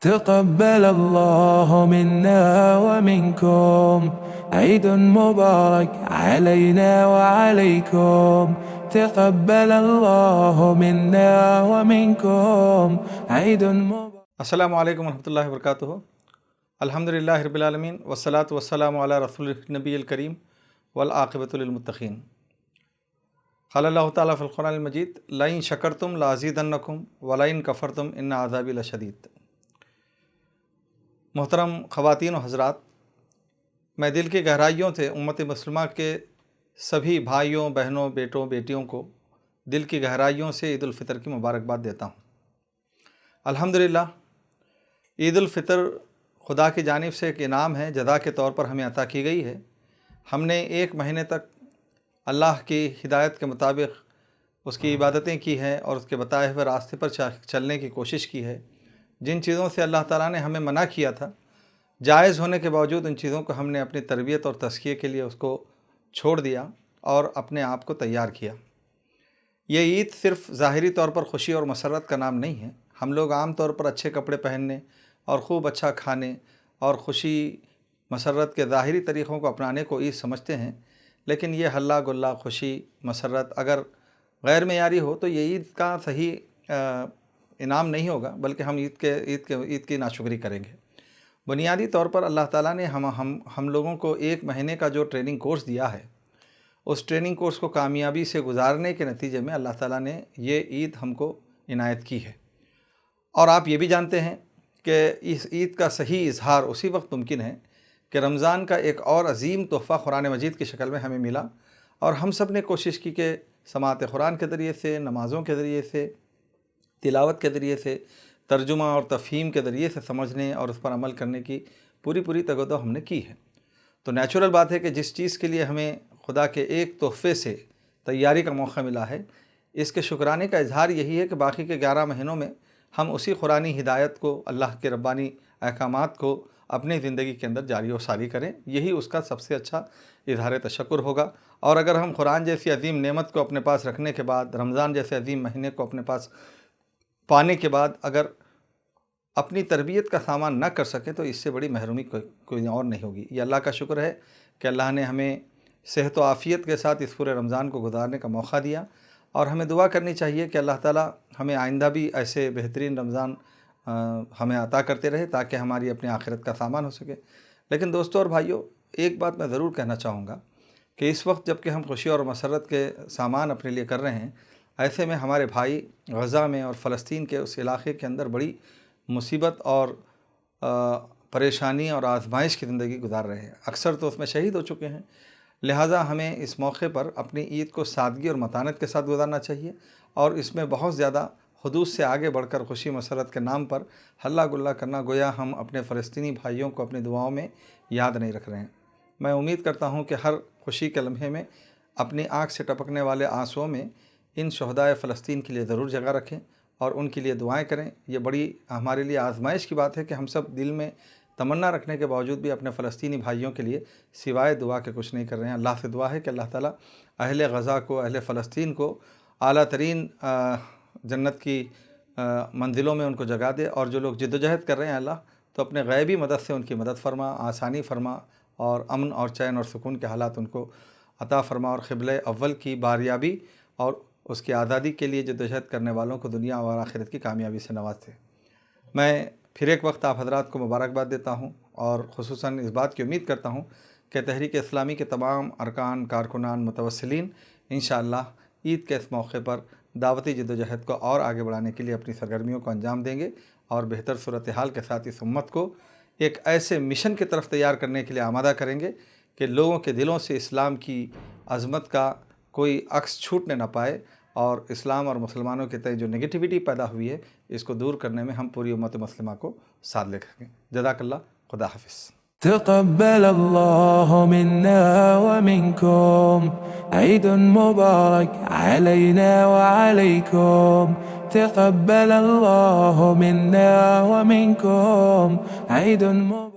تقبل الله منا ومنكم عيد مبارك علينا وعليكم. تقبل الله منا ومنكم عيد مبارك. السلام علیکم ورحمۃ اللہ وبرکاتہ. الحمدللہ رب العالمین والصلاة والسلام علی رسول النبی الکریم والعاقبۃ للمتقین. قال اللہ تعالیٰ فی القرآن المجید لئن شکرتم لازیدنکم ولئن کفرتم ان عذابی لشدید. محترم خواتین و حضرات، میں دل کی گہرائیوں سے امت مسلمہ کے سبھی بھائیوں، بہنوں، بیٹوں، بیٹیوں کو دل کی گہرائیوں سے عید الفطر کی مبارکباد دیتا ہوں. الحمدللہ عید الفطر خدا کی جانب سے ایک انعام ہے، جزا کے طور پر ہمیں عطا کی گئی ہے. ہم نے ایک مہینے تک اللہ کی ہدایت کے مطابق اس کی عبادتیں کی ہیں اور اس کے بتائے ہوئے راستے پر چلنے کی کوشش کی ہے. جن چیزوں سے اللہ تعالیٰ نے ہمیں منع کیا تھا، جائز ہونے کے باوجود ان چیزوں کو ہم نے اپنی تربیت اور تزکیے کے لیے اس کو چھوڑ دیا اور اپنے آپ کو تیار کیا. یہ عید صرف ظاہری طور پر خوشی اور مسرت کا نام نہیں ہے. ہم لوگ عام طور پر اچھے کپڑے پہننے اور خوب اچھا کھانے اور خوشی مسرت کے ظاہری طریقوں کو اپنانے کو عید سمجھتے ہیں، لیکن یہ ہلا گلا خوشی مسرت اگر غیر معیاری ہو تو یہ عید کا صحیح انعام نہیں ہوگا، بلکہ ہم عید کی ناشکری کریں گے. بنیادی طور پر اللہ تعالیٰ نے ہم لوگوں کو ایک مہینے کا جو ٹریننگ کورس دیا ہے، اس ٹریننگ کورس کو کامیابی سے گزارنے کے نتیجے میں اللہ تعالیٰ نے یہ عید ہم کو عنایت کی ہے. اور آپ یہ بھی جانتے ہیں کہ اس عید کا صحیح اظہار اسی وقت ممکن ہے کہ رمضان کا ایک اور عظیم تحفہ قرآن مجید کی شکل میں ہمیں ملا، اور ہم سب نے کوشش کی کہ سماعت قرآن کے ذریعے سے، نمازوں کے ذریعے سے، تلاوت کے ذریعے سے، ترجمہ اور تفہیم کے ذریعے سے سمجھنے اور اس پر عمل کرنے کی پوری تگودو ہم نے کی ہے. تو نیچرل بات ہے کہ جس چیز کے لیے ہمیں خدا کے ایک تحفے سے تیاری کا موقع ملا ہے، اس کے شکرانے کا اظہار یہی ہے کہ باقی کے 11 مہینوں میں ہم اسی قرآنی ہدایت کو، اللہ کے ربانی احکامات کو اپنی زندگی کے اندر جاری و ساری کریں. یہی اس کا سب سے اچھا اظہار تشکر ہوگا. اور اگر ہم قرآن جیسی عظیم نعمت کو اپنے پاس رکھنے کے بعد، رمضان جیسے عظیم مہینے کو اپنے پاس پانے کے بعد اگر اپنی تربیت کا سامان نہ کر سکیں تو اس سے بڑی محرومی کوئی اور نہیں ہوگی. یہ اللہ کا شکر ہے کہ اللہ نے ہمیں صحت و عافیت کے ساتھ اس پورے رمضان کو گزارنے کا موقع دیا، اور ہمیں دعا کرنی چاہیے کہ اللہ تعالیٰ ہمیں آئندہ بھی ایسے بہترین رمضان ہمیں عطا کرتے رہے تاکہ ہماری اپنی آخرت کا سامان ہو سکے. لیکن دوستو اور بھائیو، ایک بات میں ضرور کہنا چاہوں گا کہ اس وقت جب کہ ہم خوشی اور مسرت کے سامان اپنے لیے کر رہے ہیں، ایسے میں ہمارے بھائی غزہ میں اور فلسطین کے اس علاقے کے اندر بڑی مصیبت اور پریشانی اور آزمائش کی زندگی گزار رہے ہیں. اکثر تو اس میں شہید ہو چکے ہیں. لہٰذا ہمیں اس موقع پر اپنی عید کو سادگی اور متانت کے ساتھ گزارنا چاہیے، اور اس میں بہت زیادہ حدود سے آگے بڑھ کر خوشی مسرت کے نام پر ہلا گلا کرنا گویا ہم اپنے فلسطینی بھائیوں کو اپنی دعاؤں میں یاد نہیں رکھ رہے ہیں. میں امید کرتا ہوں کہ ہر خوشی کے لمحے میں اپنی آنکھ سے ٹپکنے والے آنسوؤں میں ان شہدائے فلسطین کے لیے ضرور جگہ رکھیں اور ان کے لیے دعائیں کریں. یہ بڑی ہمارے لیے آزمائش کی بات ہے کہ ہم سب دل میں تمنا رکھنے کے باوجود بھی اپنے فلسطینی بھائیوں کے لیے سوائے دعا کے کچھ نہیں کر رہے ہیں. اللہ سے دعا ہے کہ اللہ تعالیٰ اہل غزہ کو، اہل فلسطین کو اعلیٰ ترین جنت کی منزلوں میں ان کو جگہ دے، اور جو لوگ جد و جہد کر رہے ہیں اللہ تو اپنے غیبی مدد سے ان کی مدد فرما، آسانی فرما، اور امن اور چین اور سکون کے حالات ان کو عطا فرما، اور قبلہ اول کی باریابی اور اس کی آزادی کے لیے جدوجہد کرنے والوں کو دنیا اور آخرت کی کامیابی سے نوازتے. میں پھر ایک وقت آپ حضرات کو مبارکباد دیتا ہوں، اور خصوصاً اس بات کی امید کرتا ہوں کہ تحریک اسلامی کے تمام ارکان، کارکنان، متوسلین انشاءاللہ عید کے اس موقع پر دعوتی جدوجہد کو اور آگے بڑھانے کے لیے اپنی سرگرمیوں کو انجام دیں گے، اور بہتر صورتحال کے ساتھ اس امت کو ایک ایسے مشن کی طرف تیار کرنے کے لیے آمادہ کریں گے کہ لوگوں کے دلوں سے اسلام کی عظمت کا کوئی عکس چھوٹنے نہ پائے، اور اسلام اور مسلمانوں کے تئیں جو نگیٹیوٹی پیدا ہوئی ہے اس کو دور کرنے میں ہم پوری امت مسلمہ کو ساتھ لے کریں گے. جزاک اللہ. خدا حافظ. تقبل الله منا ومنكم عيد مبارك علينا وعليكم. تقبل الله منا ومنكم عيد مبارك.